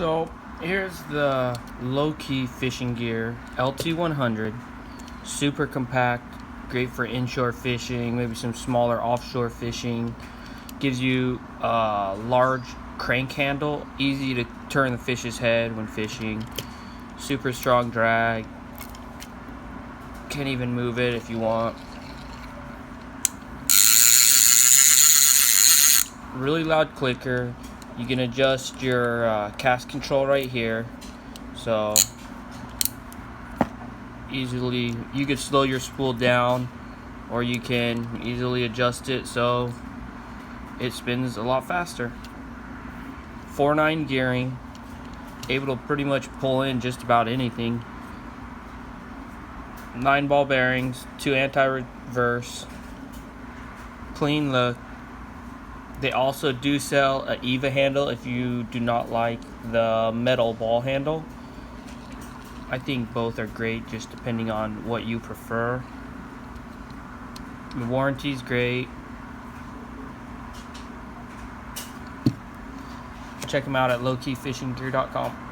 So here's the Loki fishing gear LT100, super compact, great for inshore fishing, maybe some smaller offshore fishing. Gives you a large crank handle, easy to turn the fish's head when fishing. Super strong drag. Can't even move it if you want. Really loud clicker. You can adjust your cast control right here, so easily you could slow your spool down, or you can easily adjust it so it spins a lot faster. 4.9 gearing, able to pretty much pull in just about anything. 9 ball bearings, 2 anti-reverse, clean look. They also do sell an EVA handle if you do not like the metal ball handle. I think both are great, just depending on what you prefer. The warranty's great. Check them out at lowkeyfishinggear.com.